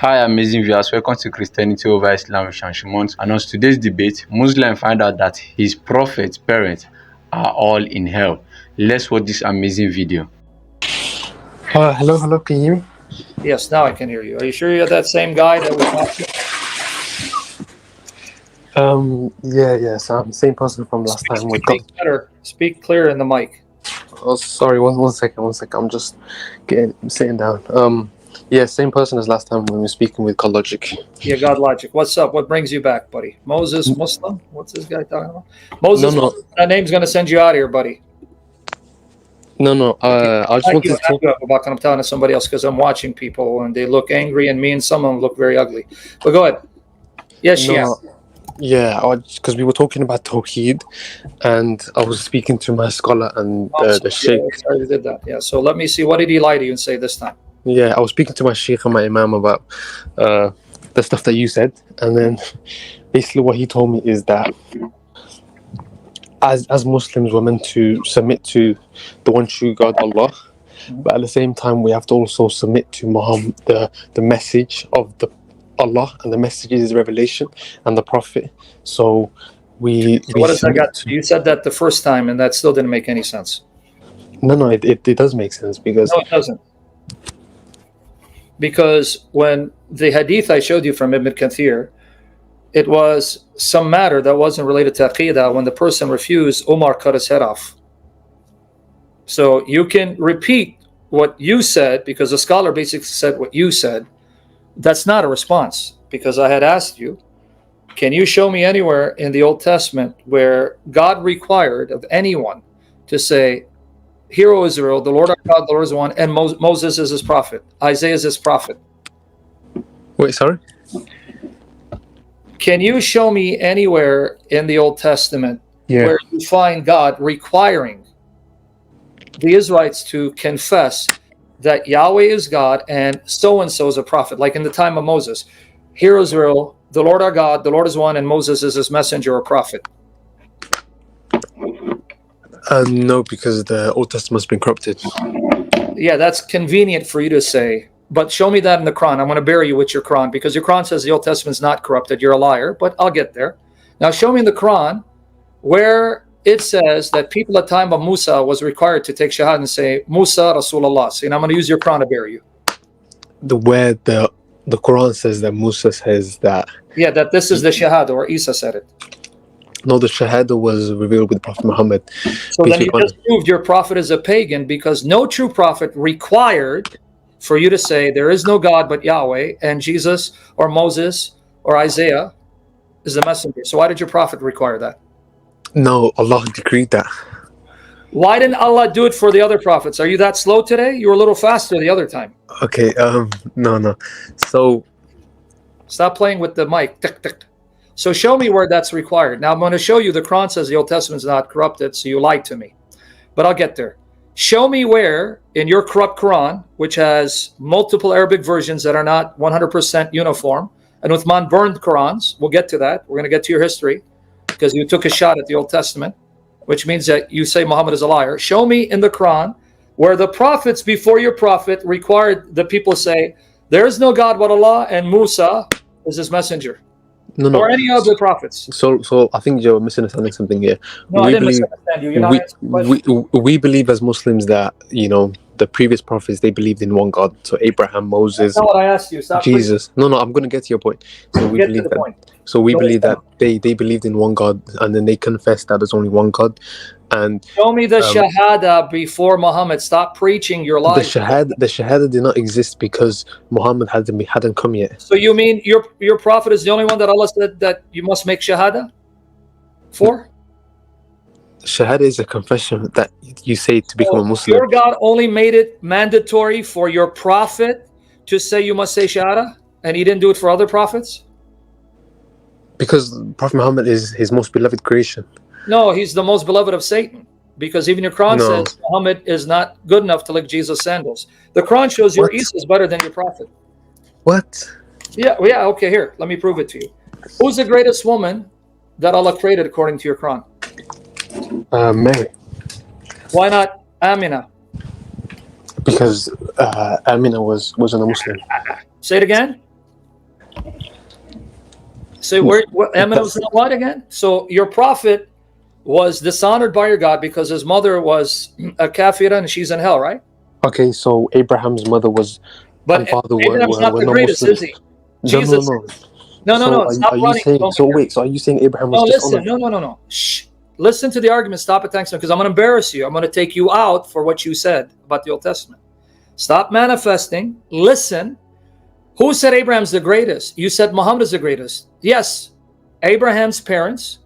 Hi, amazing viewers. Welcome to Christianity over Islam with Shamoun. And on today's debate, Muslim find out that his prophet's parents are all in hell. Let's watch this amazing video. Hello, can you hear me? Yes, now I can hear you. Are you sure you're that same guy that we talked to? So I'm the same person from last time. Speak better. Speak clear in the mic. Oh, sorry, one second. I'm just sitting down. Same person as last time when we were speaking with Logic. Yeah, God Logic. What's up? What brings you back, buddy? Moses Muslim? What's this guy talking about? Moses, No. that name's going to send you out of here, buddy. No. I just wanted to talk. I'm telling somebody else because I'm watching people and they look angry and me and some of them look very ugly. But go ahead. Yes, Because we were talking about Tawheed, and I was speaking to my scholar and the Sheikh. Yeah, sorry, we did that. Yeah. So let me see. What did he lie to you and say this time? Yeah, I was speaking to my Sheikh and my Imam about the stuff that you said, and then basically what he told me is that as Muslims we're meant to submit to the one true God, Allah, but at the same time we have to also submit to Muhammad, the message of the Allah, and the message is revelation and the Prophet. So what does that got to? You said that the first time and that still didn't make any sense. No, it does make sense because no, it doesn't. Because when the hadith I showed you from Ibn Kathir, it was some matter that wasn't related to Aqidah. When the person refused, Umar cut his head off. So you can repeat what you said because the scholar basically said what you said. That's not a response because I had asked you, can you show me anywhere in the Old Testament where God required of anyone to say, Hear, O Israel, the Lord our God, the Lord is one, and Moses is his prophet. Isaiah is his prophet. Wait, sorry? Can you show me anywhere in the Old Testament where you find God requiring the Israelites to confess that Yahweh is God and so-and-so is a prophet, like in the time of Moses? Hear, O Israel, the Lord our God, the Lord is one, and Moses is his messenger or prophet. No, because the Old Testament's been corrupted. Yeah, that's convenient for you to say. But show me that in the Quran. I'm going to bury you with your Quran because your Quran says the Old Testament's not corrupted. You're a liar, but I'll get there. Now show me in the Quran where it says that people at the time of Musa was required to take shahada and say, Musa Rasulullah. See, and I'm going to use your Quran to bury you. Where the Quran says that Musa says that. Yeah, that this is the shahada, or Isa said it. No, the shahada was revealed with Prophet Muhammad. So then you just proved your prophet is a pagan because no true prophet required for you to say there is no God but Yahweh and Jesus or Moses or Isaiah is the messenger. So why did your prophet require that? No, Allah decreed that. Why didn't Allah do it for the other prophets? Are you that slow today? You were a little faster the other time. Okay, no. So stop playing with the mic. Tick, tick. So show me where that's required. Now I'm going to show you the Quran says the Old Testament is not corrupted, so you lied to me. But I'll get there. Show me where in your corrupt Quran, which has multiple Arabic versions that are not 100% uniform, and Uthman burned Qurans, we'll get to that. We're going to get to your history because you took a shot at the Old Testament, which means that you say Muhammad is a liar. Show me in the Quran where the prophets before your prophet required the people say, there is no God but Allah and Musa is his messenger. No. Or any other prophets. So I think you're misunderstanding something here. No, I didn't misunderstand you. You're not answering the question. We believe as Muslims that, the previous prophets, they believed in one God. So Abraham, Moses, that's not what I asked you. Stop Jesus. No, I'm going to get to your point. So we believe that. Point. So we believe that they believed in one God, and then they confessed that there's only one God. And show me the shahada before Muhammad. Stop preaching your lies. The shahada did not exist because Muhammad hadn't come yet. So you mean your prophet is the only one that Allah said that you must make shahada for? Shahada is a confession that you say to become a Muslim. Your God only made it mandatory for your prophet to say you must say shahada, and he didn't do it for other prophets? Because Prophet Muhammad is his most beloved creation. No, he's the most beloved of Satan. Because even your Quran says Muhammad is not good enough to lick Jesus' sandals. The Quran shows your Isa is better than your prophet. What? Yeah, okay, here. Let me prove it to you. Who's the greatest woman that Allah created according to your Quran? Mary. Why not Amina? Because Amina wasn't a Muslim. Say it again. So Ammon was not what again? So your prophet was dishonored by your God because his mother was a kafira and she's in hell, right? Okay, so Abraham's mother was But and father Abraham's not were the not greatest, Muslims. is he? No, Jesus. No. So Stop are you running. saying? Don't So make wait. So are you saying Abraham No, was listen. dishonored? No. Shh. Listen to the argument. Stop it. Thanks, because I'm going to embarrass you. I'm going to take you out for what you said about the Old Testament. Stop manifesting. Listen. Who said Abraham's the greatest? You said Muhammad is the greatest. Yes, Abraham's parents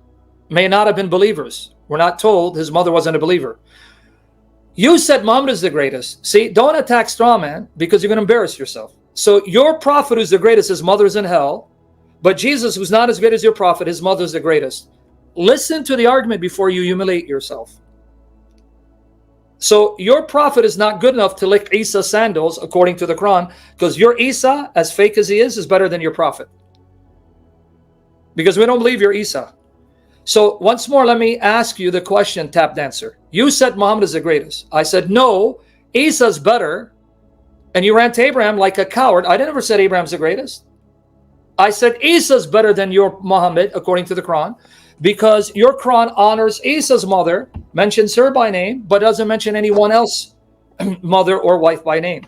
may not have been believers. We're not told his mother wasn't a believer. You said Muhammad is the greatest. See, don't attack straw man because you're going to embarrass yourself. So your prophet who's the greatest, his mother's in hell. But Jesus, who's not as great as your prophet, his mother's the greatest. Listen to the argument before you humiliate yourself. So your prophet is not good enough to lick Isa's sandals, according to the Quran, because your Isa, as fake as he is better than your prophet. Because we don't believe your Isa. So once more, let me ask you the question, tap dancer. You said Muhammad is the greatest. I said, no, Isa's better. And you ran to Abraham like a coward. I never said Abraham's the greatest. I said Isa's better than your Muhammad, according to the Quran, because your Quran honors Isa's mother, mentions her by name, but doesn't mention anyone else, mother or wife by name.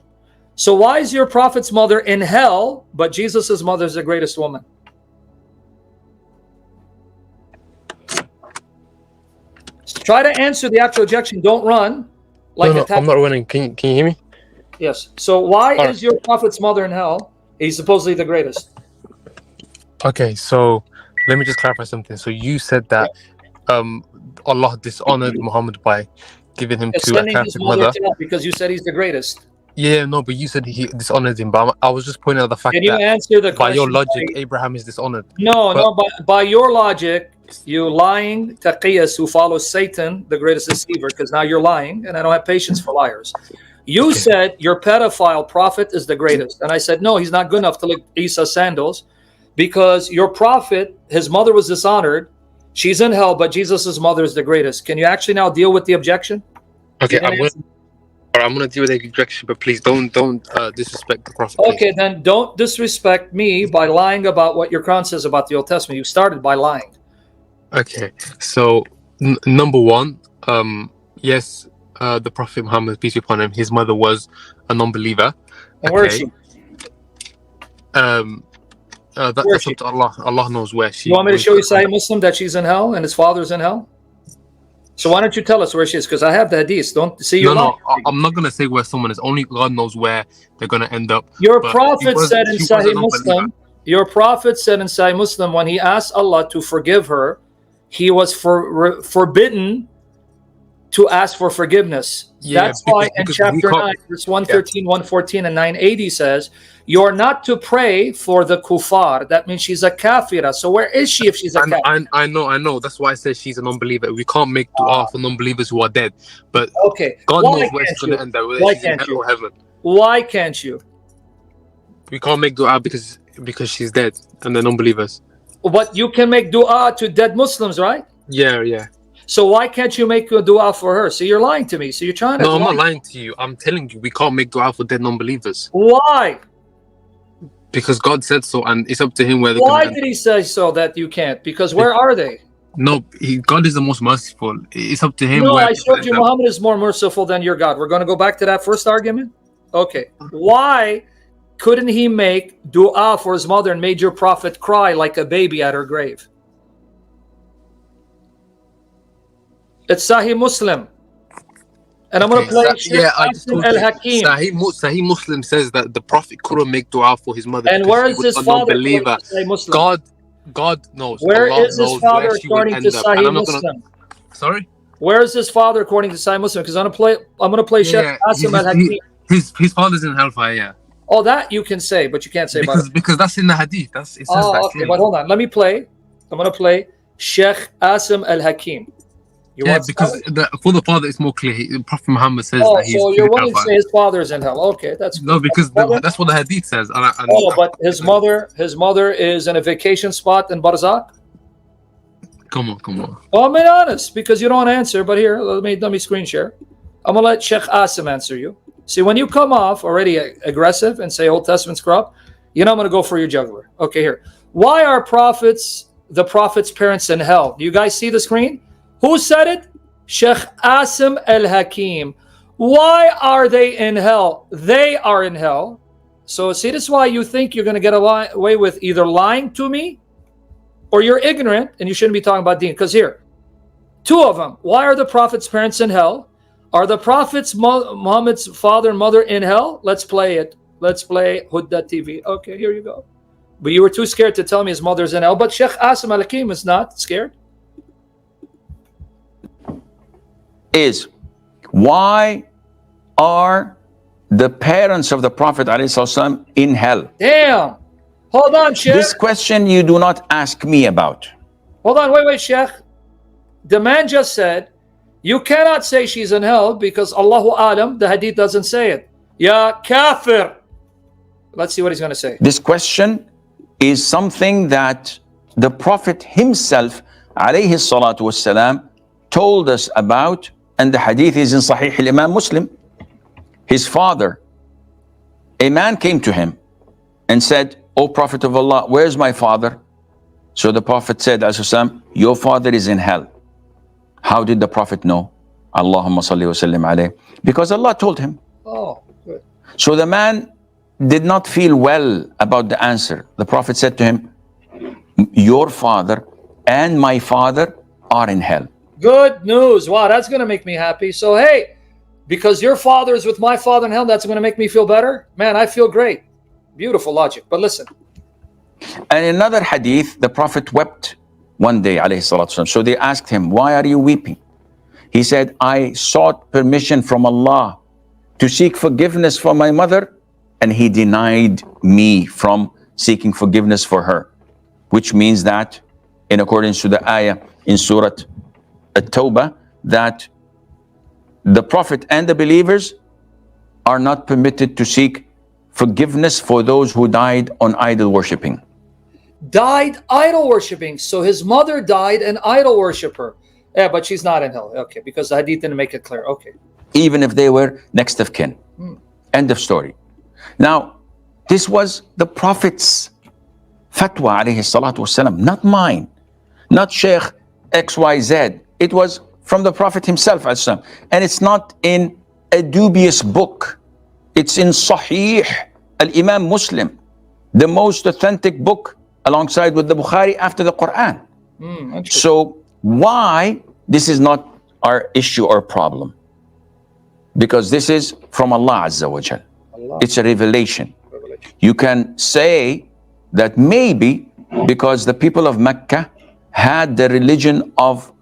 So why is your prophet's mother in hell, but Jesus's mother is the greatest woman? So try to answer the actual objection. Don't run. No, I'm not running. Can you hear me? Yes. So why is your prophet's mother in hell? He's supposedly the greatest. Okay, so let me just clarify something. So you said that Allah dishonored Muhammad by giving him to a Catholic mother because you said he's the greatest. Yeah, no, but you said he dishonored him. But I was just pointing out the fact Can you that answer the by your question logic, Abraham is dishonored. No, by your logic, you lying taqiyas who follows Satan, the greatest deceiver, because now you're lying, and I don't have patience for liars. You said your pedophile prophet is the greatest, and I said no, he's not good enough to lick Isa's sandals, because your prophet, his mother was dishonored, she's in hell, but Jesus's mother is the greatest. Can you actually now deal with the objection? Okay, I'm gonna deal with the objection, but please don't disrespect the prophet. Okay, then don't disrespect me by lying about what your Quran says about the Old Testament. You started by lying. Okay, so number one, yes, the Prophet Muhammad, peace be upon him, his mother was a non-believer. And where is she? That's up to Allah. Allah knows where she. You want me to show you Sahih Muslim that she's in hell and his father's in hell? So why don't you tell us where she is? Because I have the hadith. Don't see you. No, I'm not gonna say where someone is. Only God knows where they're gonna end up. Your prophet said in Sahih Muslim. Your prophet said in Sahih Muslim when he asked Allah to forgive her, he was forbidden to ask for forgiveness. Yeah, that's why in chapter 9, verse 113, 114, and 980 says, you're not to pray for the kuffar. That means she's a kafira. So where is she if she's a kafira? I know. That's why I said she's a non-believer. We can't make dua for non-believers who are dead. But okay, God knows where it's going to end up, whether she's in hell or heaven. Why can't you? We can't make dua because she's dead and they're non-believers. But you can make dua to dead Muslims, right? Yeah. So why can't you make a dua for her? So you're lying to me. So you're trying to. No, I'm not lying to you. I'm telling you, we can't make dua for dead non-believers. Why? Because God said so, and it's up to Him whether. Why did He say so that you can't? Because where are they? No, God is the most merciful. It's up to Him. No, I showed you Muhammad is more merciful than your God. We're going to go back to that first argument. Okay, why couldn't He make dua for his mother and made your prophet cry like a baby at her grave? It's Sahih Muslim. And I'm going to play Al-Hakim. Sahih Muslim says that the Prophet couldn't make dua for his mother. And where is his father? God knows. Where is his father according to Sahih Muslim? Sorry? Where is his father according to Sahih Muslim? Because I'm going to play Sheikh Asim Al-Hakim. His father's in hellfire, yeah. Oh, that you can say, but you can't say about it. Because that's in the hadith. It says that okay, but hold on. Let me play. I'm going to play Sheikh Asim Al-Hakim. Because for the father it's more clear. Prophet Muhammad says that he's. So you're willing to say his father is in hell? Okay, that's no, because that's what the hadith says. But his mother is in a vacation spot in Barzakh. Come on. Oh, I'm being honest because you don't answer. But here, let me screen share. I'm gonna let Sheikh Asim answer you. See, when you come off already aggressive and say Old Testament's corrupt, you know I'm gonna go for your jugular. Okay, here. Why are the prophets' parents in hell? Do you guys see the screen? Who said it? Sheikh Asim al-Hakim. Why are they in hell? They are in hell. So see, this is why you think you're going to get away with either lying to me or you're ignorant and you shouldn't be talking about deen. Because here, two of them. Why are the prophet's parents in hell? Are the prophets Muhammad's father and mother in hell? Let's play it. Let's play Hudda TV. Okay, here you go. But you were too scared to tell me his mother's in hell. But Sheikh Asim al-Hakim is not scared. Is why are the parents of the Prophet ﷺ in hell? Damn. Hold on, Sheikh. This question you do not ask me about. Hold on, wait, Sheikh. The man just said, you cannot say she's in hell because Allahu Alam, the hadith doesn't say it. Ya kafir. Let's see what he's going to say. This question is something that the Prophet himself, alayhi salatu wassalam, told us about, and the hadith is in Sahih al-Imam Muslim. His father, a man came to him and said, O Prophet of Allah, where's my father? So the Prophet said, your father is in hell. How did the Prophet know? Allahumma salli wa sallim alayhi. Because Allah told him. Oh, good. So the man did not feel well about the answer. The Prophet said to him, your father and my father are in hell. Good news. Wow, that's going to make me happy. So, hey, because your father is with my father in hell, that's going to make me feel better? Man, I feel great. Beautiful logic. But listen. And in another hadith, the Prophet wept one day, alayhi salatu wasalam. So they asked him, why are you weeping? He said, I sought permission from Allah to seek forgiveness for my mother, and he denied me from seeking forgiveness for her. Which means that, in accordance to the ayah in Surah At-Tawbah, that the Prophet and the believers are not permitted to seek forgiveness for those who died on idol worshipping. Died idol worshipping. So his mother died an idol worshiper. Yeah, but she's not in hell. Okay, because the hadith didn't make it clear. Okay. Even if they were next of kin. End of story. Now, this was the Prophet's fatwa, alayhi salatu wasalam, not mine, not Sheikh XYZ. It was from the Prophet himself, and it's not in a dubious book. It's in Sahih al-Imam Muslim, the most authentic book alongside with the Bukhari after the Quran. So why this is not our issue or problem? Because this is from Allah Azza wa Jal. It's a revelation. You can say that maybe because the people of Mecca had the religion of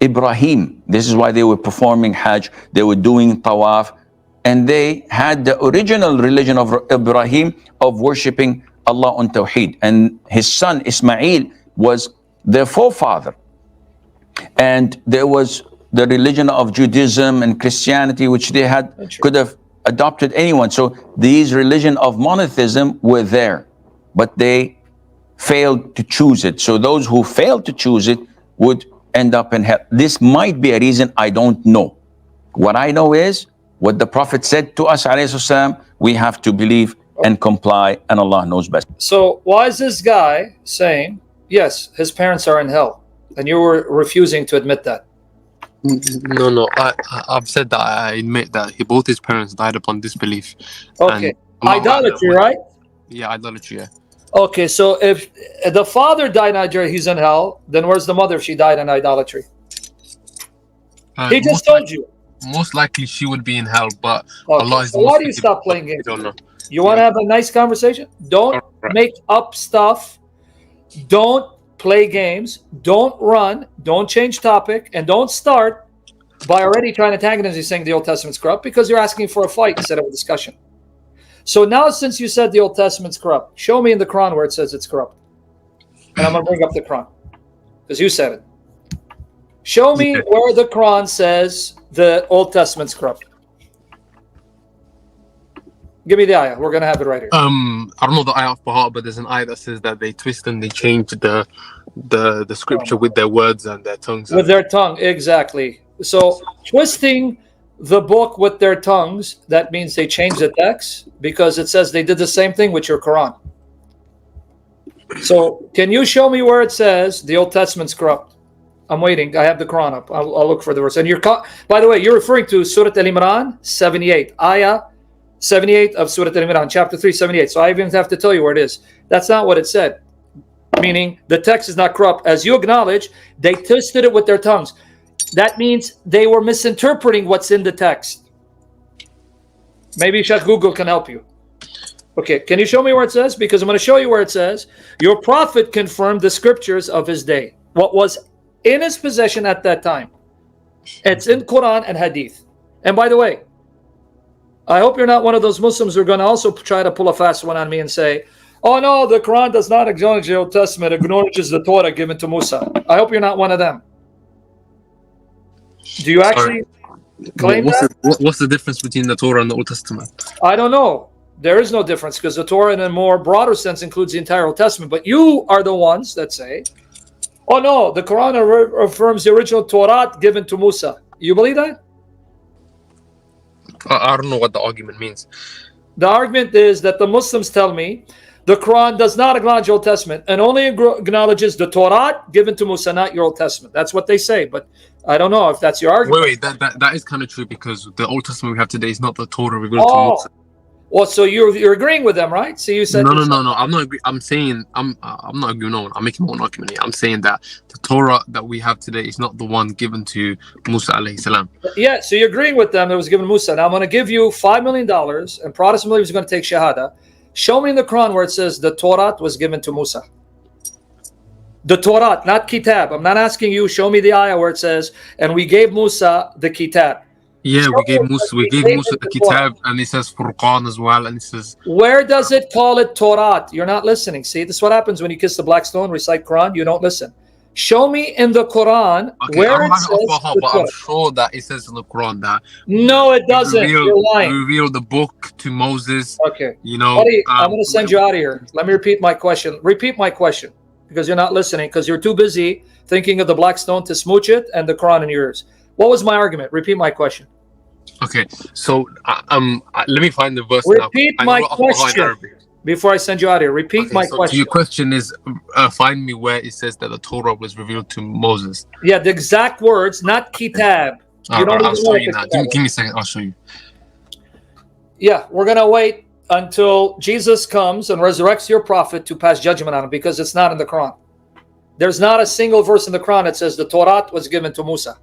Ibrahim. This is why they were performing Hajj, they were doing Tawaf, and they had the original religion of Ibrahim of worshipping Allah on Tawheed. And his son Ismail was their forefather. And there was the religion of Judaism and Christianity, which they could have adopted anyone. So these religion of monotheism were there, but they failed to choose it. So those who failed to choose it would end up in hell. This might be a reason, I don't know. What I know is what the Prophet said to us, alayhi we have to believe and comply, and Allah knows best. So why is this guy saying, yes, his parents are in hell, and you were refusing to admit that? No. I've said that. I admit that both his parents died upon disbelief. Okay. Idolatry, right? Yeah, idolatry, yeah. Okay, so if the father died in idolatry, he's in hell, then where's the mother if she died in idolatry? He just told you. Most likely she would be in hell, but Okay. Allah is So why do you stop playing games? I don't know. You want to have a nice conversation? Don't make up stuff. Don't play games. Don't run. Don't change topic. And don't start by already trying to antagonize you saying the Old Testament's corrupt, because you're asking for a fight instead of a discussion. So now, since you said the Old Testament's corrupt, show me in the Quran where it says it's corrupt. And I'm going to bring up the Quran because you said it. Show me where the Quran says the Old Testament's corrupt. Give me the ayah. We're going to have it right here. I don't know the ayah off by heart, but there's an ayah that says that they twist and they change the scripture with their words and their tongues. With their tongue, exactly. So twisting the book with their tongues, that means they change the text, because it says they did the same thing with your Quran. So can you show me where it says the Old Testament's corrupt? I'm waiting. I have the Quran up. I'll look for the verse. And by the way, you're referring to Surah Al-Imran 78, Ayah 78 of Surah Al-Imran, chapter 3, 78. So I even have to tell you where it is. That's not what it said. Meaning the text is not corrupt. As you acknowledge, they twisted it with their tongues. That means they were misinterpreting what's in the text. Maybe Sheikh Google can help you. Okay, can you show me where it says? Because I'm going to show you where it says, your prophet confirmed the scriptures of his day. What was in his possession at that time. It's in Quran and Hadith. And by the way, I hope you're not one of those Muslims who are going to also try to pull a fast one on me and say, oh no, the Quran does not acknowledge the Old Testament, it acknowledges the Torah given to Musa. I hope you're not one of them. Do you actually claim that? What's the difference between the Torah and the Old Testament? I don't know. There is no difference because the Torah in a more broader sense includes the entire Old Testament. But you are the ones that say, oh no, the Quran affirms the original Torah given to Musa. You believe that? I don't know what the argument means. The argument is that the Muslims tell me the Quran does not acknowledge the Old Testament and only acknowledges the Torah given to Musa, not your Old Testament. That's what they say, but I don't know if that's your argument. Wait, that is kind of true because the Old Testament we have today is not the Torah revealed to Musa. Well, so you're agreeing with them, right? So you said no. I'm not agreeing. I'm saying I'm not agreeing. No, I'm making my own argument here. I'm saying that the Torah that we have today is not the one given to Musa alayhi salam. Yeah, so you're agreeing with them that it was given to Musa. Now I'm going to give you $5 million, and Protestant believers are going to take shahada. Show me in the Quran where it says the Torah was given to Musa. The Torah, not kitab. I'm not asking you. Show me the ayah where it says, and we gave Musa the kitab. Yeah, we gave Musa the kitab, and it says Furqan as well, and it says. Where does it call it Torah? You're not listening. See, this is what happens when you kiss the black stone, recite Quran. You don't listen. Show me in the Quran where it says. But I'm sure that it says in the Quran that. No, it doesn't. You're lying. Reveal the book to Moses. Okay. You know. Buddy, I'm going to send you out of here. Let me repeat my question. Repeat my question, because you're not listening. Because you're too busy thinking of the black stone to smooch it and the Quran in yours. What was my argument? Repeat my question. Okay, so let me find the verse. Repeat my question before I send you out here. Repeat my question. Your question is, find me where it says that the Torah was revealed to Moses. Yeah, the exact words, not kitab. I'll show you now. Give me a second. I'll show you. Yeah, we're gonna wait until Jesus comes and resurrects your prophet to pass judgment on him because it's not in the Quran. There's not a single verse in the Quran that says the Torah was given to Musa.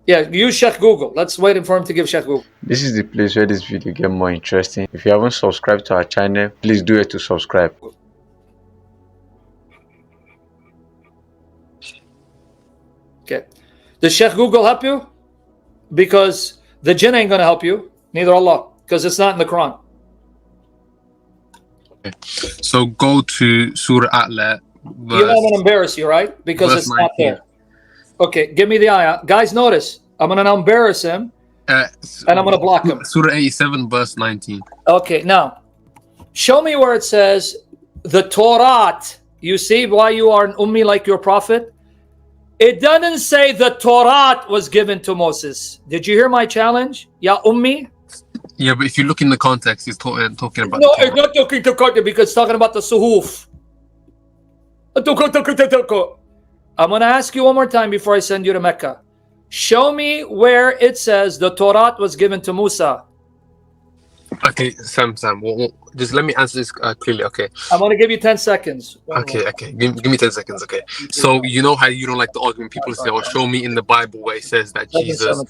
Yeah, use Sheikh Google. Let's wait for him to give Sheikh Google. This is the place where this video get more interesting. If you haven't subscribed to our channel, please do it to subscribe. Okay. Does Sheikh Google help you? Because the jinn ain't going to help you. Neither Allah. Because it's not in the Quran. Okay. So go to Surah A'la. You know I'm going to embarrass you, right? Because it's not there. Okay, give me the ayah. Guys, notice. I'm going to embarrass him. And I'm going to block him. Surah 87, verse 19. Okay, now. Show me where it says the Torah. You see why you are an ummi like your prophet? It doesn't say the Torah was given to Moses. Did you hear my challenge? Ya ummi? Yeah, but if you look in the context, it's talking about no, it's not talking to context because it's talking about the suhuf. I'm going to ask you one more time before I send you to Mecca. Show me where it says the Torah was given to Musa. Okay, Sam, just let me answer this clearly, okay? I'm going to give you 10 seconds. Okay. Give me 10 seconds, okay? So, you know how you don't like the argument people say, oh, show me in the Bible where it says that Jesus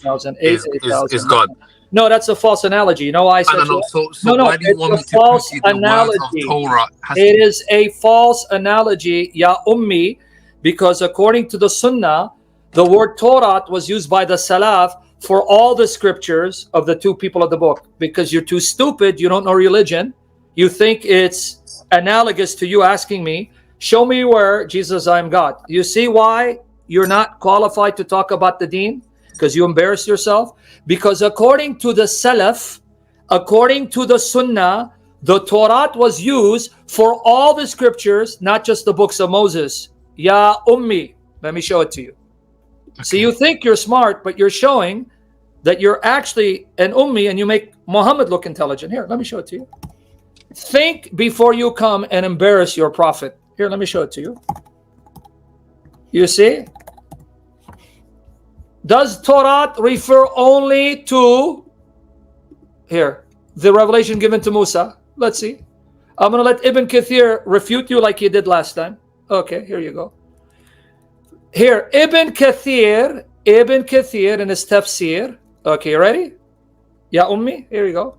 is God. No, that's a false analogy. You know why I said So why do you want me to put the words of Torah? It is a false analogy, ya ummi, because according to the Sunnah, the word Torah was used by the Salaf for all the scriptures of the two people of the book. Because you're too stupid, you don't know religion. You think it's analogous to you asking me, show me where Jesus, I am God. You see why you're not qualified to talk about the deen? Because you embarrass yourself. Because according to the Salaf, according to the Sunnah, the Torah was used for all the scriptures, not just the books of Moses. Ya ummi. Let me show it to you. Okay. So you think you're smart, but you're showing that you're actually an ummi and you make Muhammad look intelligent. Here, let me show it to you. Think before you come and embarrass your prophet. Here, let me show it to you. You see? Does Torah refer only to, here, the revelation given to Musa? Let's see. I'm going to let Ibn Kathir refute you like he did last time. Okay, here you go. Here, Ibn Kathir in his Tafsir. Okay, ready? Ya Ummi, here you go.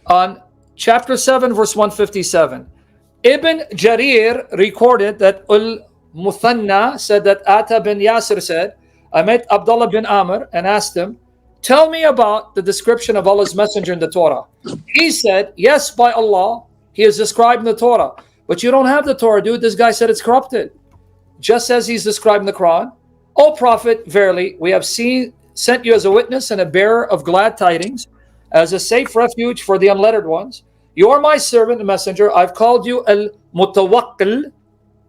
On chapter 7, verse 157. Ibn Jarir recorded that Muthanna said that Ata bin Yasir said, I met Abdullah bin Amr and asked him, tell me about the description of Allah's messenger in the Torah. He said, yes, by Allah, he is described in the Torah. But you don't have the Torah, dude. This guy said it's corrupted. Just as he's described in the Quran. O Prophet, verily, we have sent you as a witness and a bearer of glad tidings, as a safe refuge for the unlettered ones. You are my servant and messenger. I've called you al-mutawakkil,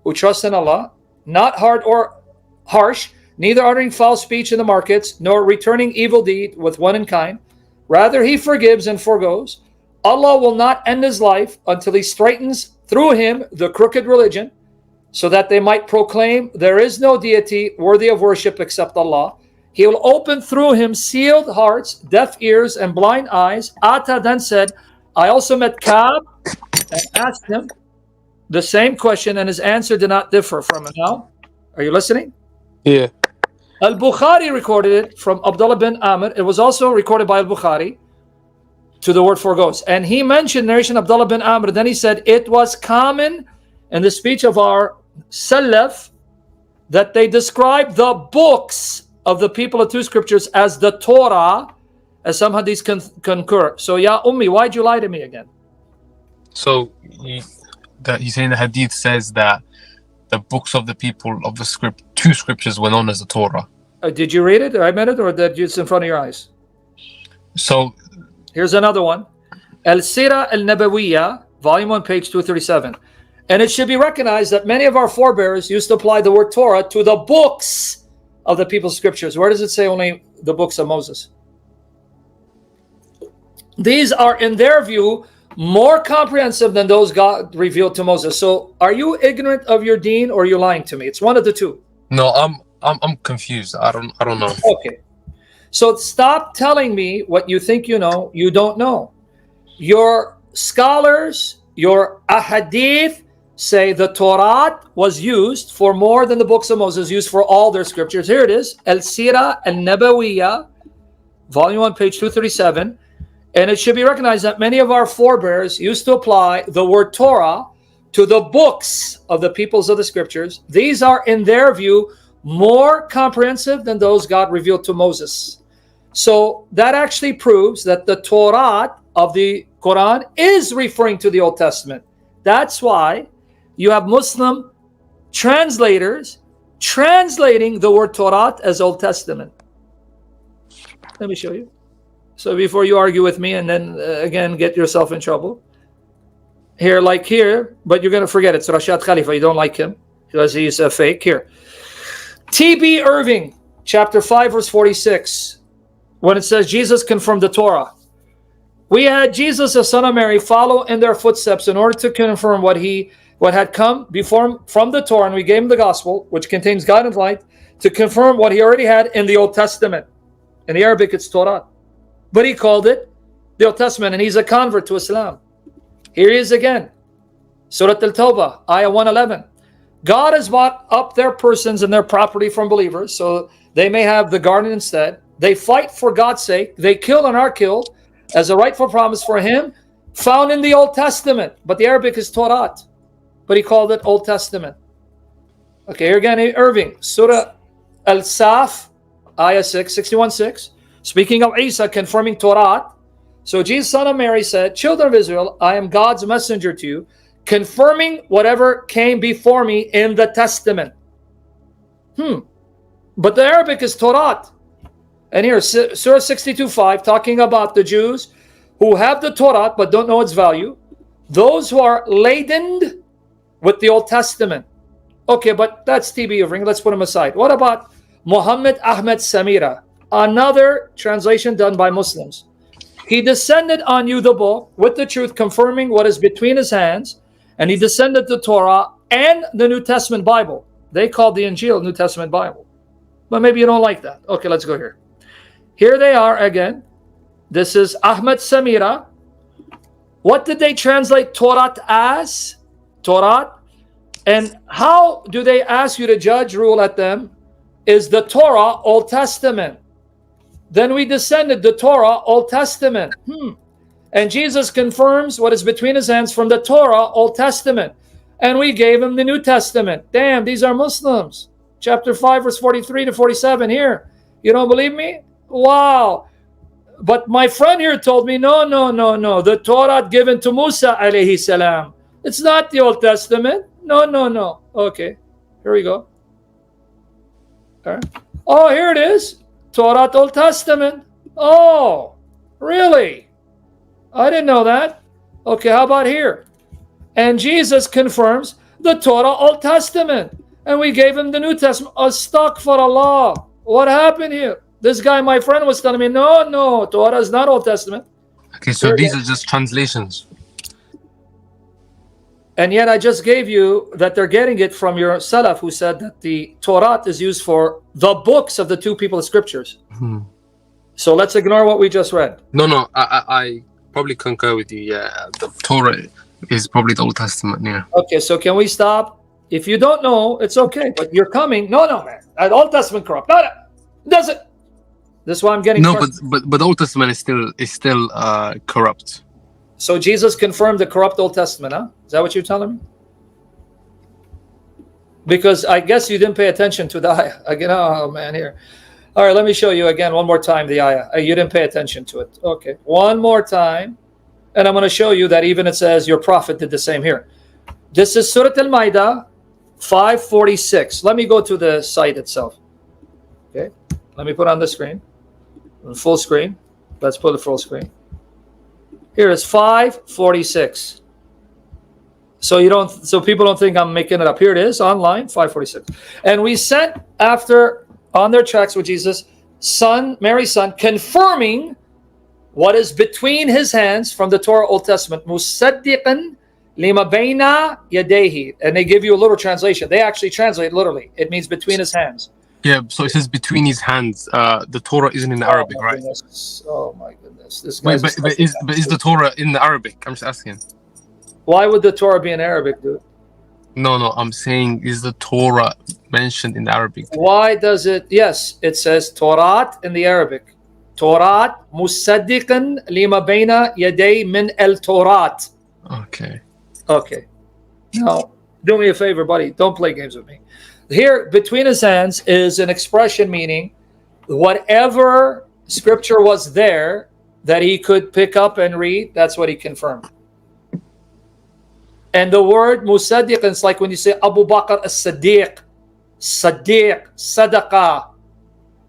who trusts in Allah, not hard or harsh, neither uttering foul speech in the markets, nor returning evil deed with one in kind. Rather, he forgives and forgoes. Allah will not end his life until he straightens through him the crooked religion, so that they might proclaim there is no deity worthy of worship except Allah. He will open through him sealed hearts, deaf ears, and blind eyes. Atta then said, I also met Ka'b and asked him the same question, and his answer did not differ from it. Now, are you listening? Yeah. Al-Bukhari recorded it from Abdullah bin Amr. It was also recorded by Al-Bukhari to the word forgoes. And he mentioned narration of Abdullah bin Amr. Then he said, it was common in the speech of our Salaf that they describe the books of the people of two scriptures as the Torah, as some hadiths concur. So, Ya Ummi, why'd you lie to me again? So he's saying the hadith says that the books of the people of the two scriptures were known as the Torah. Did you read it? Or I meant it, or did it's in front of your eyes? So here's another one. Al-Sira al-Nabawiyya, volume 1, page 237. And it should be recognized that many of our forebears used to apply the word Torah to the books of the people's scriptures. Where does it say only the books of Moses? These are, in their view, more comprehensive than those God revealed to Moses. So are you ignorant of your deen, or are you lying to me? It's one of the two. No, I'm confused. I don't know. Okay. So stop telling me what you think you know, you don't know. Your scholars, your ahadith say the Torah was used for more than the books of Moses, used for all their scriptures. Here it is, Al-Sira al-Nabawiyya, volume 1, page 237. And it should be recognized that many of our forebears used to apply the word Torah to the books of the peoples of the scriptures. These are, in their view, more comprehensive than those God revealed to Moses. So that actually proves that the Torah of the Quran is referring to the Old Testament. That's why you have Muslim translators translating the word Torah as Old Testament. Let me show you. So before you argue with me and then again get yourself in trouble. Here, like here, but you're going to forget it's Rashad Khalifa. You don't like him because he's a fake. Here. T.B. Irving, chapter 5, verse 46. When it says Jesus confirmed the Torah. We had Jesus, the son of Mary, follow in their footsteps in order to confirm what had come before him from the Torah, and we gave him the gospel, which contains God and light, to confirm what he already had in the Old Testament. In the Arabic, it's Torah. But he called it the Old Testament, and he's a convert to Islam. Here he is again. Surah Al-Tawbah, ayah 111. God has bought up their persons and their property from believers, so they may have the garden instead. They fight for God's sake. They kill and are killed as a rightful promise for him, found in the Old Testament. But the Arabic is Torah. But he called it Old Testament. Okay, here again, Irving. Surah Al-Saf, ayah 6, 61:6. Speaking of Isa confirming Torah. So Jesus, son of Mary, said, children of Israel, I am God's messenger to you, confirming whatever came before me in the Testament. But the Arabic is Torah. And here, Surah 62:5, talking about the Jews who have the Torah but don't know its value. Those who are laden with the Old Testament. Okay, but that's T.B. Irving. Let's put him aside. What about Muhammed Ahmed Samira? Another translation done by Muslims. He descended on you the book with the truth, confirming what is between his hands. And he descended the Torah and the New Testament Bible. They called the Injil New Testament Bible. But maybe you don't like that. Okay, let's go here. Here they are again. This is Ahmed Samira. What did they translate Torah as? Torah. And how do they ask you to judge, rule at them? Is the Torah Old Testament? Then we descended the Torah Old Testament. And Jesus confirms what is between his hands from the Torah Old Testament. And we gave him the New Testament. Damn, these are Muslims. Chapter 5, verse 43 to 47 here. You don't believe me? Wow. But my friend here told me, no. The Torah given to Musa alayhi salam. It's not the Old Testament. No. Okay, here we go. All right. Oh, here it is. Torah Old Testament. Oh, really? I didn't know that. Okay, how about here? And Jesus confirms the Torah Old Testament. And we gave him the New Testament. Astaghfirullah. What happened here? This guy, my friend, was telling me, no, Torah is not Old Testament. Okay, so these are just translations. And yet I just gave you that they're getting it from your Salaf who said that the Torah is used for the books of the two people of scriptures. So let's ignore what we just read. No, I probably concur with you. Yeah, the Torah is probably the Old Testament. Yeah. Okay, so can we stop? If you don't know, it's okay. But you're coming. No, man. The Old Testament corrupt. No, does it? This is why I'm getting. No, but the Old Testament is still corrupt. So Jesus confirmed the corrupt Old Testament, huh? Is that what you're telling me? Because I guess you didn't pay attention to the ayah. Again, oh man, here. All right, let me show you again one more time the ayah. You didn't pay attention to it. Okay, one more time. And I'm going to show you that even it says your prophet did the same here. This is Surah Al-Ma'idah 546. Let me go to the site itself. Okay, let me put on the screen. Full screen. Let's put it full screen. Here is 546. So people don't think I'm making it up. Here it is online, 546. And we sent after on their tracks with Jesus, son, Mary's son, confirming what is between his hands from the Torah Old Testament. Musaddiqan lima bayna yadehi. And they give you a little translation. They actually translate literally. It means between his hands. Yeah, so it says between his hands. The Torah isn't in Arabic, right? Oh my goodness. This Wait, but is the Torah in the Arabic? I'm just asking. Why would the Torah be in Arabic, dude? No, I'm saying, is the Torah mentioned in the Arabic? Why does it? Yes, it says Torah in the Arabic. Torah musaddiqan lima bayna yaday min al-Torah. Okay. Now, do me a favor, buddy. Don't play games with me. Here, between his hands is an expression meaning whatever scripture was there that he could pick up and read, that's what he confirmed. And the word musaddiq is like when you say Abu Bakr as-Siddiq, Sadaqah.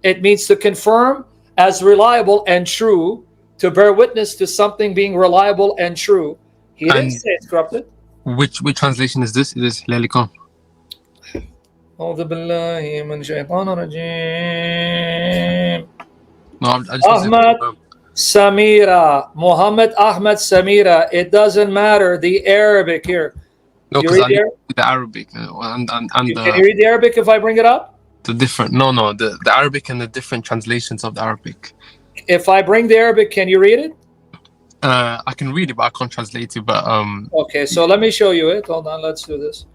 It means to confirm as reliable and true, to bear witness to something being reliable and true. He didn't say it's corrupted. Which translation is this? It is Lalikon. أعوذ بالله من الشيطان الرجيم. No, I just Ahmad Samira, Muhammad Ahmad Samira. It doesn't matter the Arabic here. No, because I read the Arabic and Can you read the Arabic if I bring it up? The different the Arabic and the different translations of the Arabic. If I bring the Arabic, can you read it? I can read it, but I can't translate it. But Okay, so let me show you it. Hold on, let's do this.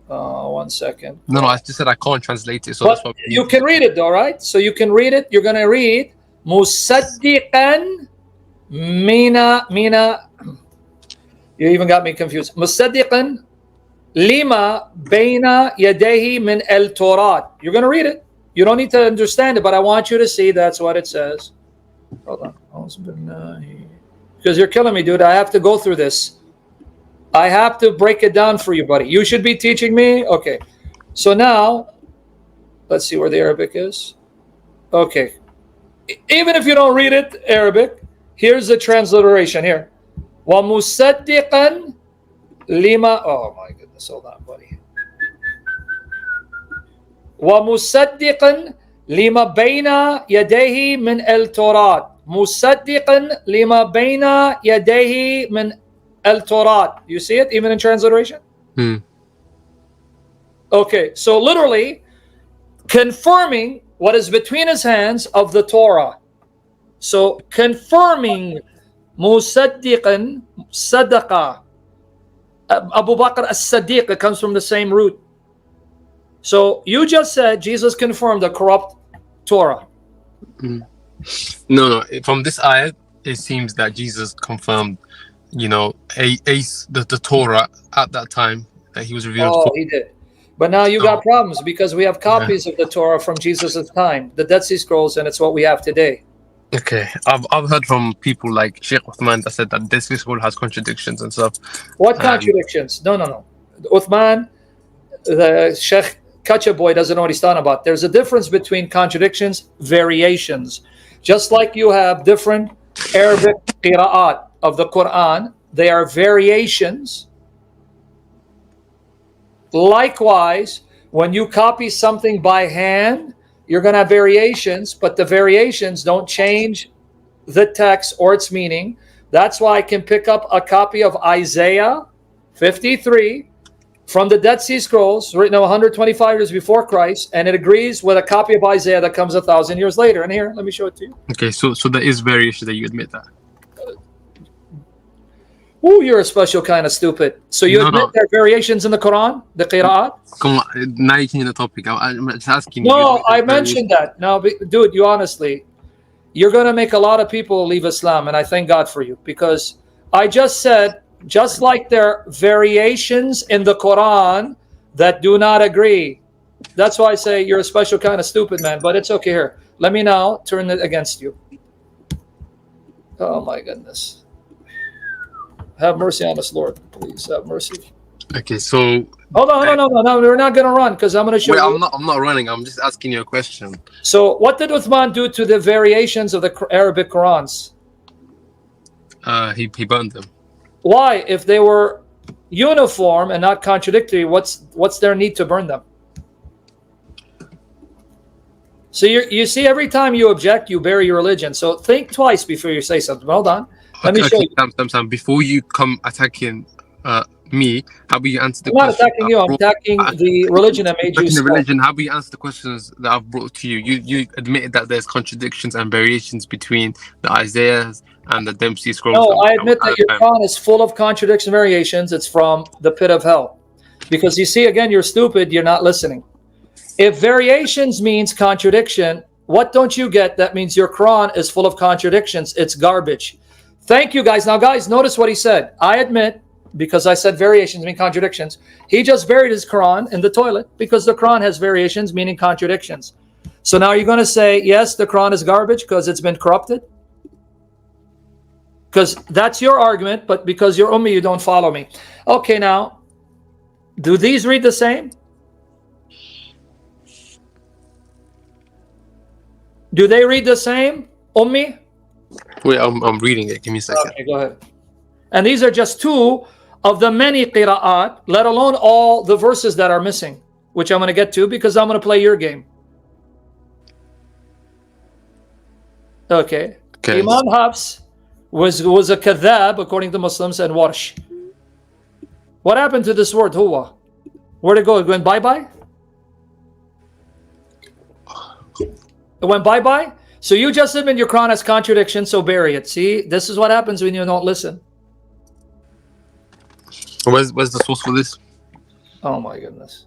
1 second. No, I just said I can't translate it. So But that's what you can read it though, right? So you can read it. You're gonna read Musaddiqan Mina. You even got me confused. Musaddiqan Lima Baina Yadehi Min El Torah. You're gonna read it. You don't need to understand it, but I want you to see that's what it says. Hold on. Because you're killing me, dude. I have to go through this. I have to break it down for you, buddy. You should be teaching me. Okay. So now, let's see where the Arabic is. Okay. Even if you don't read it, Arabic, here's the transliteration here. وَمُصَدِّقًا لِمَا. Oh my goodness. Hold on, buddy. وَمُصَدِّقًا لِمَا بَيْنَ يَدَيْهِ مِنْ الْتَوْرَاةِ. مُصَدِّقًا لِمَا بَيْنَ يَدَيْهِ مِنْ التوراة. You see it even in transliteration? Okay, so literally confirming what is between his hands of the Torah. So confirming musaddiqan, sadaqa. Abu Bakr as-Siddiq, it comes from the same root. So you just said Jesus confirmed the corrupt Torah. No. From this ayat, it seems that Jesus confirmed, the Torah at that time that he was revealed. Oh, he did. But now you got problems because we have copies of the Torah from Jesus' time, the Dead Sea Scrolls, and it's what we have today. Okay, I've heard from people like Sheikh Uthman that said that this scroll has contradictions and stuff. What contradictions? No. Uthman, the Sheikh Kacha boy doesn't know what he's talking about. There's a difference between contradictions, variations. Just like you have different Arabic qira'at of the Quran, they are variations. Likewise, when you copy something by hand, you're going to have variations, but the variations don't change the text or its meaning. That's why I can pick up a copy of Isaiah 53 from the Dead Sea Scrolls, written 125 years before Christ, and it agrees with a copy of Isaiah that comes 1,000 years later. And here, let me show it to you. Okay, so there is variation that you admit that. Ooh, you're a special kind of stupid. So you admit there are variations in the Quran, the qira'at? Come on, now you're changing the topic. I'm just asking you. No, I mentioned that. No, dude, you honestly, you're going to make a lot of people leave Islam, and I thank God for you, because I just said, just like there are variations in the Quran that do not agree. That's why I say you're a special kind of stupid, man, but it's okay here. Let me now turn it against you. Oh, my goodness. Have mercy on us, Lord. Please have mercy. Okay, so hold on, no. We're not gonna run because I'm gonna show you. I'm not running. I'm just asking you a question. So, what did Uthman do to the variations of the Arabic Qurans? He burned them. Why? If they were uniform and not contradictory, what's their need to burn them? So you see, every time you object, you bury your religion. So think twice before you say something. Hold on. Let me show you. Sam, before you come attacking me, how about you answer the question? I'm not attacking you. I'm attacking the religion that made you. The religion. How about you answer the questions that I've brought to you? You admitted that there's contradictions and variations between the Isaiahs and the Dead Sea Scrolls. No, I admit that your Quran is full of contradictions and variations. It's from the pit of hell. Because you see, again, you're stupid. You're not listening. If variations means contradiction, what don't you get? That means your Quran is full of contradictions. It's garbage. Thank you, guys. Now, guys, notice what he said. I admit, because I said variations mean contradictions, he just buried his Quran in the toilet because the Quran has variations meaning contradictions. So now you're going to say, yes, the Quran is garbage because it's been corrupted? Because that's your argument, but because you're Ummi, you don't follow me. Okay, now, do these read the same? Do they read the same, Ummi? Wait, I'm reading it. Give me a second. Okay, go ahead. And these are just two of the many qira'at, let alone all the verses that are missing, which I'm going to get to because I'm going to play your game. Okay. Imam Hafs was a kadhab according to Muslims and warsh. What happened to this word huwa? Where'd it go? It went bye-bye? It went bye-bye? So you just admit your Quran has contradictions, so bury it. See, this is what happens when you don't listen. Where's the source for this? Oh my goodness.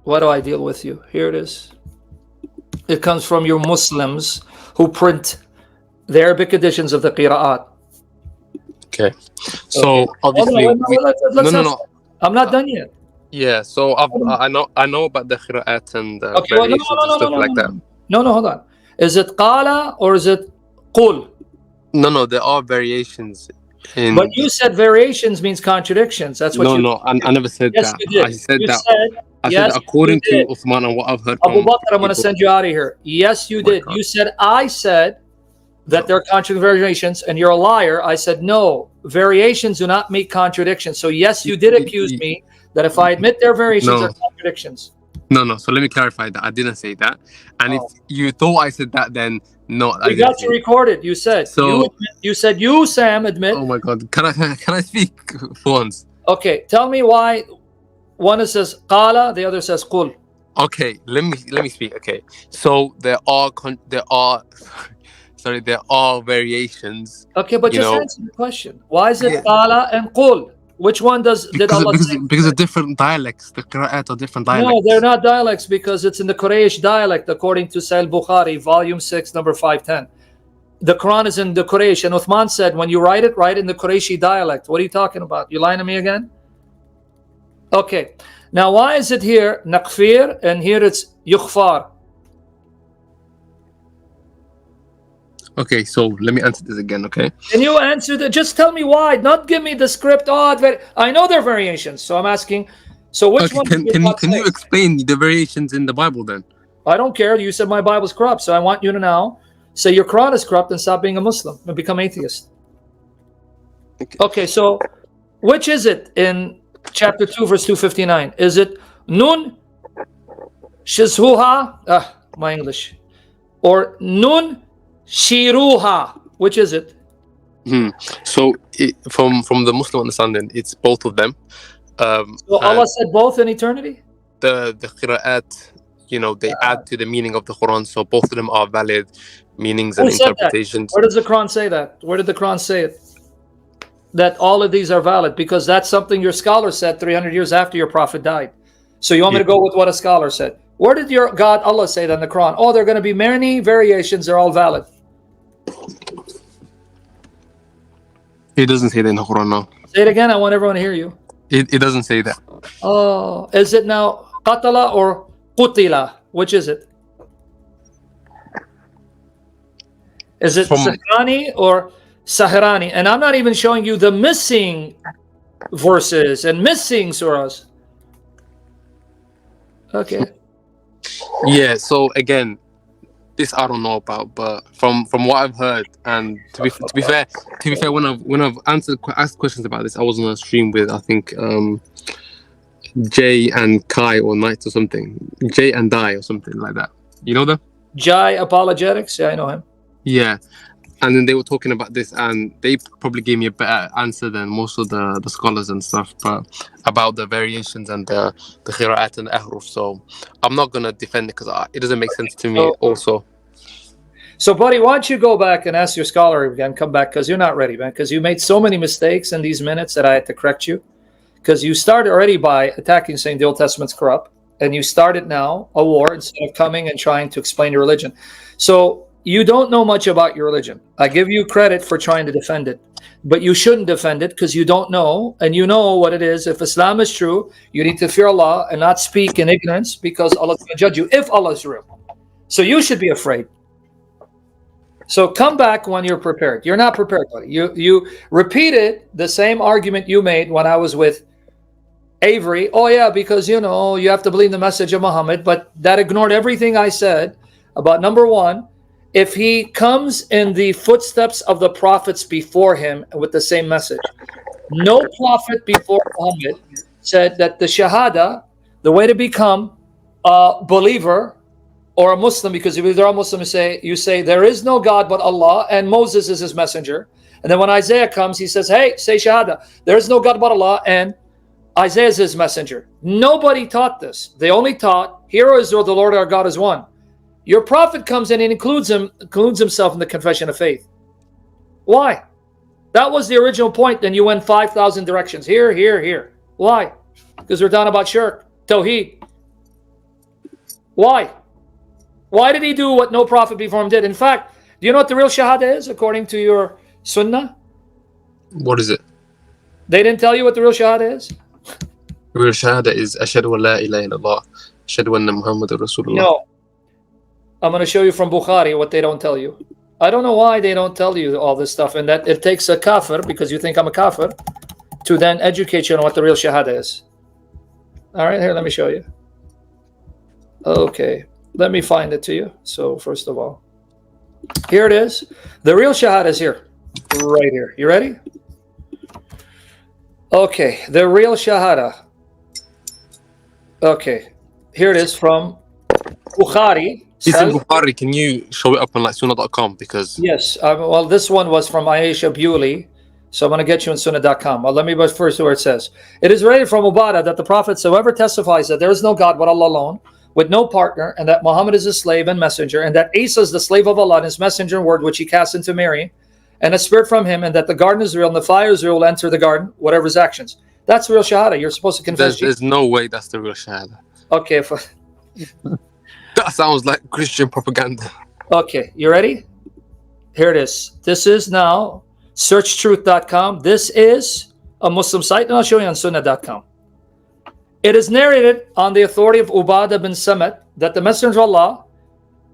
Why do I deal with you? Here it is. It comes from your Muslims who print the Arabic editions of the Qira'at. Okay. So obviously, no. I'm not done yet. Yeah. So I know about the Qira'at and variations and stuff like that. No, hold on. Is it qala or is it qul? No, there are variations. But you said variations means contradictions. That's what No, I never said that. You did. I said I said according to Uthman and what I've heard from Abu Bakr, I'm going to send you out of here. Yes, you did. You said I said that there are contradictions, variations, and you're a liar. I said no. Variations do not make contradictions. So yes, you did accuse me that if I admit there are variations, there are contradictions. No. So let me clarify that. I didn't say that. And if you thought I said that, then no, I We didn't got say you it. recorded. You said So, you said you, Sam, admit. oh my God, can I speak for once? Okay, tell me why one says qala, the other says qul. Okay, let me speak. Okay, so there are there are variations. Okay, but You just know, answer the question. Why is it yeah, qala and qul? Which one did Allah say? because of different dialects. The Qur'an are different No, they're dialects. not dialects because it's in the Quraysh dialect, according to Sahih Bukhari, volume 6, number 510. The Quran is in the Quraysh, and Uthman said, when you write it in the Qurayshi dialect. What are you talking about? You lying to me again? Okay. Now, why is it here naqfir and here it's yukhfar? Okay, so let me answer this again. Okay. Can you answer that? Just tell me why. Not give me the script. I know there are variations, so I'm asking. So which Okay, one did you not can say? you explain the variations in the Bible then? I don't care. You said my Bible's corrupt, so I want you to now say your Quran is corrupt and stop being a Muslim and become atheist. Okay, so which is it in chapter 2, verse 259? Is it nun shizhuha? My English. Or nun shiruha? Which is it? So from the Muslim understanding, it's both of them. So Allah said both in eternity? The qira'at, they add to the meaning of the Quran, so both of them are valid meanings and Who said interpretations. that? Where does the Quran say that? Where did the Quran say it? That all of these are valid, because that's something your scholar said 300 years after your prophet died. So you want me to go with what a scholar said? Where did your God Allah say that in the Quran? Oh, there are going to be many variations, they're all valid. It doesn't say that in the Quran now. Say it again, I want everyone to hear you. It doesn't say that. Oh, is it now qatala or qutila? Which is it? Is it sahrani or sahrani? And I'm not even showing you the missing verses and missing surahs. Okay. Yeah, so again, this I don't know about, but from what I've heard, and to be fair, when I've asked questions about this, I was on a stream with, I think, Jay and Kai or Knight or something, Jay and Dai or something like that. You know them? Jai Apologetics, yeah, I know him. Yeah, and then they were talking about this, and they probably gave me a better answer than most of the scholars and stuff, but about the variations and the qira'at and the ahruf. So I'm not gonna defend it because it doesn't make sense to me. Also. So, buddy, why don't you go back and ask your scholar again? Come back, because you're not ready, man. Because you made so many mistakes in these minutes that I had to correct you. Because you started already by attacking, saying the Old Testament's corrupt, and you started now a war instead of coming and trying to explain your religion. So you don't know much about your religion. I give you credit for trying to defend it, but you shouldn't defend it because you don't know, and you know what it is. If Islam is true, you need to fear Allah and not speak in ignorance, because Allah is going to judge you if Allah is real. So you should be afraid. So come back when you're prepared. You're not prepared, buddy. You repeated the same argument you made when I was with Avery. Oh yeah, because you have to believe the message of Muhammad, but that ignored everything I said about, number one, if he comes in the footsteps of the prophets before him with the same message. No prophet before Muhammad said that the shahada, the way to become a believer or a Muslim, because if they're a Muslim, you say there is no God but Allah and Moses is his messenger. And then when Isaiah comes, he says, hey, say shahada. There is no God but Allah and Isaiah is his messenger. Nobody taught this. They only taught, hear, O Israel, the Lord our God is one. Your prophet comes in and includes himself in the confession of faith. Why? That was the original point. Then you went 5,000 directions. Here, here, here. Why? Because we're down about shirk, tawheed. Why? Why did he do what no prophet before him did? In fact, do you know what the real shahada is according to your sunnah? What is it? They didn't tell you what the real shahada is? The real shahada is ashhadu an la ilaha illallah, ashhadu anna Muhammadur Rasulullah. No. I'm going to show you from Bukhari what they don't tell you. I don't know why they don't tell you all this stuff, and that it takes a kafir, because you think I'm a kafir, to then educate you on what the real shahada is. All right, here, let me show you. Okay, let me find it to you. So first of all, here it is. The real shahada is here, right here. You ready? Okay, the real shahada. Okay, Here it is from Bukhari. It's in Bukhari. Can you show it up on like sunnah.com? Because Yes. Well, this one was from Aisha Bewley. So I'm going to get you in sunnah.com. Well, let me first see where it says. It is related from Ubadah that the Prophet, whoever testifies that there is no God but Allah alone, with no partner, and that Muhammad is his slave and messenger, and that Isa is the slave of Allah and his messenger and word which he cast into Mary, and a spirit from him, and that the garden is real and the fire is real will enter the garden, whatever his actions. That's real shahada. You're supposed to confess. there's no way that's the real shahada. Okay. That sounds like Christian propaganda. Okay. You ready? Here it is. This is now searchtruth.com. This is a Muslim site, and I'll show you on sunnah.com. It is narrated on the authority of Ubadah bin Samit that the Messenger of Allah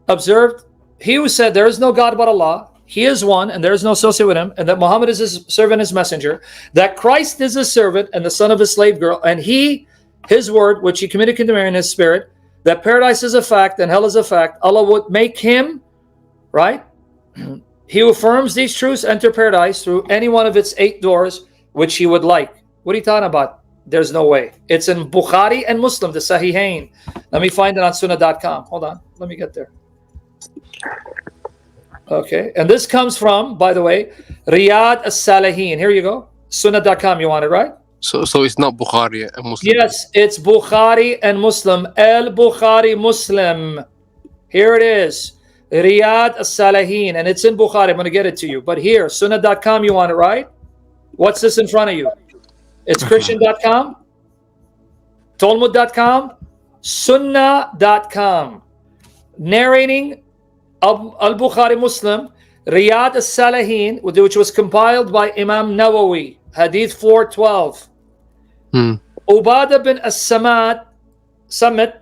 observed, he who said there is no God but Allah, he is one and there is no associate with him, and that Muhammad is his servant, his messenger, that Christ is his servant and the son of his slave girl, and he, his word, which he communicated to Mary in his spirit, that paradise is a fact and hell is a fact. Allah would make him, right? He who affirms these truths enter paradise through any one of its 8 doors, which he would like. What are you talking about? There's no way. It's in Bukhari and Muslim, the Sahihain. Let me find it on sunnah.com. Hold on. Let me get there. Okay. And this comes from, by the way, Riyadh as-Salihin. Here you go. Sunnah.com. You want it, right? So it's not Bukhari and Muslim. Yes, it's Bukhari and Muslim. Al-Bukhari Muslim. Here it is. Riyadh as-Salihin. And it's in Bukhari. I'm going to get it to you. But here, sunnah.com. You want it, right? What's this in front of you? It's Christian.com, Talmud.com, Sunnah.com. Narrating Al-Bukhari Muslim, Riyadh as-Salihin, which was compiled by Imam Nawawi, Hadith 412. Ubadah bin Samit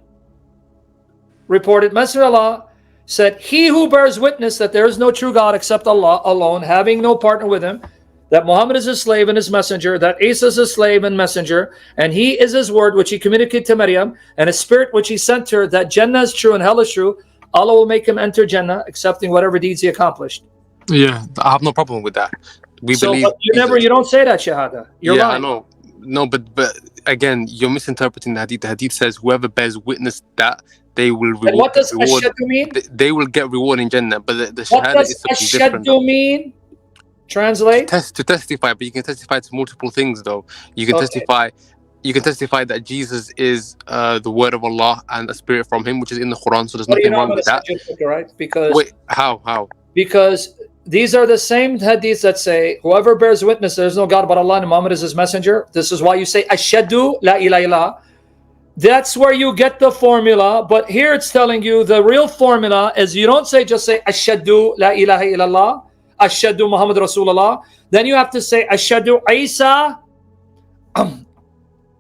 reported, Messenger of Allah said, he who bears witness that there is no true God except Allah alone, having no partner with him, that Muhammad is his slave and his messenger, that Isa is his slave and messenger, and he is his word which he communicated to Maryam, and his spirit which he sent her, that Jannah is true and hell is true, Allah will make him enter Jannah, accepting whatever deeds he accomplished. Yeah, I have no problem with that. We believe. But you don't say that, Shahada. You're yeah, lying. I know. No, but again, you're misinterpreting the hadith. The hadith says whoever bears witness that they will reward. And what does reward, ashadu mean? They will get reward in Jannah. But the What shahada does is something different. ashadu mean? Translate. To testify, but you can testify to multiple things though. You can testify that Jesus is the word of Allah and a spirit from him, which is in the Quran, so there's nothing wrong with that. Right? Because wait, how? Because these are the same hadiths that say whoever bears witness there's no God but Allah and Muhammad is his messenger. This is why you say ashadu la ilaha illallah. That's where you get the formula, but here it's telling you the real formula is you don't just say ashadu la ilaha illallah, ashadu Muhammad Rasulullah. Then you have to say ashadu Isa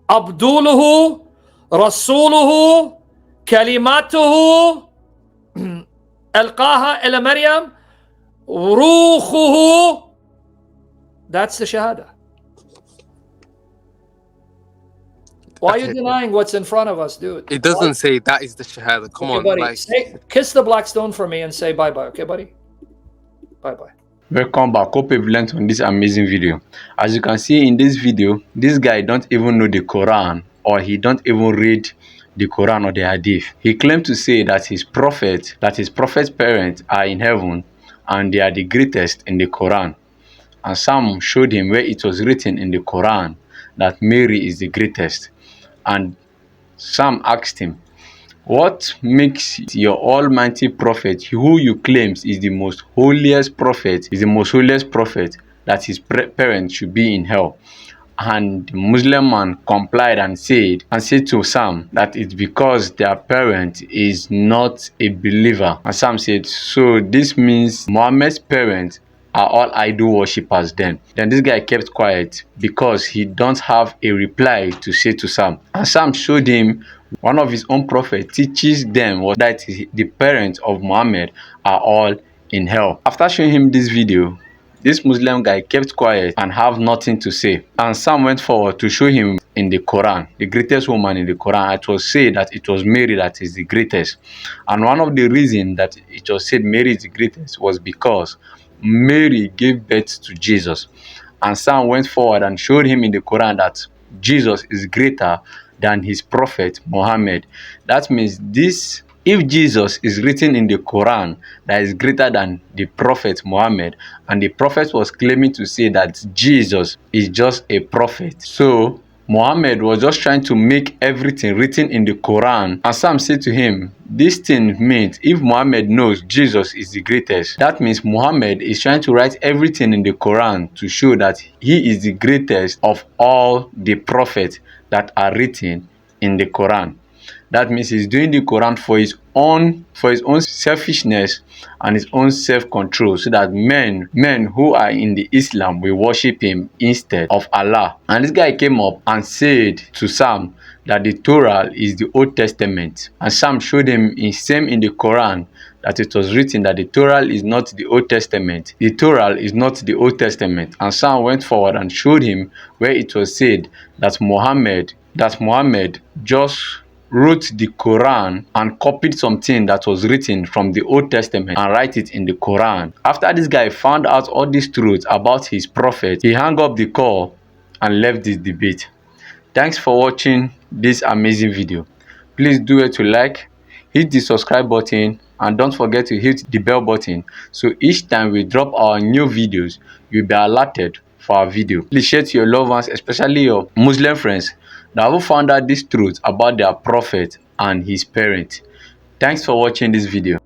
abduluhu rasuluhu kalimatuhu alqaha ila Maryam ruhuhu. That's the shahada. Why are you denying what's in front of us, dude? It doesn't say that is the shahada. Come on, buddy. Kiss the black stone for me and say bye-bye, okay, buddy? Bye-bye. Welcome back. Hope you've learned on this amazing video. As you can see in this video, this guy don't even know the Quran, or he don't even read the Quran or the Hadith. He claimed to say that his prophet's parents are in heaven and they are the greatest in the Quran. And some showed him where it was written in the Quran that Mary is the greatest. And some asked him, what makes your almighty prophet, who you claim is the most holiest prophet, that his parents should be in hell? And the Muslim man complied and said to Sam that it's because their parent is not a believer. And Sam said, so this means Muhammad's parents are all idol worshippers then. Then this guy kept quiet because he don't have a reply to say to Sam. And Sam showed him one of his own prophets teaches them that the parents of Muhammad are all in hell. After showing him this video, this Muslim guy kept quiet and have nothing to say. And Sam went forward to show him in the Quran, the greatest woman in the Quran. It was said that it was Mary that is the greatest. And one of the reasons that it was said Mary is the greatest was because Mary gave birth to Jesus. And Sam went forward and showed him in the Quran that Jesus is greater than his prophet Muhammad. That means this, if Jesus is written in the Quran that is greater than the prophet Muhammad, and the prophet was claiming to say that Jesus is just a prophet, so Muhammad was just trying to make everything written in the Quran. And some said to him, this thing means if Muhammad knows Jesus is the greatest, that means Muhammad is trying to write everything in the Quran to show that he is the greatest of all the prophets that are written in the Quran. That means he's doing the Quran for his own selfishness and his own self-control, so that men who are in the Islam will worship him instead of Allah. And this guy came up and said to Sam that the Torah is the Old Testament, and Sam showed him in the Quran that it was written that the Torah is not the Old Testament. The Torah is not the Old Testament. And Sam went forward and showed him where it was said that Muhammad just wrote the Quran and copied something that was written from the Old Testament and write it in the Quran. After this guy found out all these truths about his prophet, he hung up the call and left this debate. Thanks for watching this amazing video. Please do it to like, hit the subscribe button, and don't forget to hit the bell button so each time we drop our new videos, you'll be alerted for our video. Please share to your loved ones, especially your Muslim friends that have found out this truth about their prophet and his parents. Thanks for watching this video.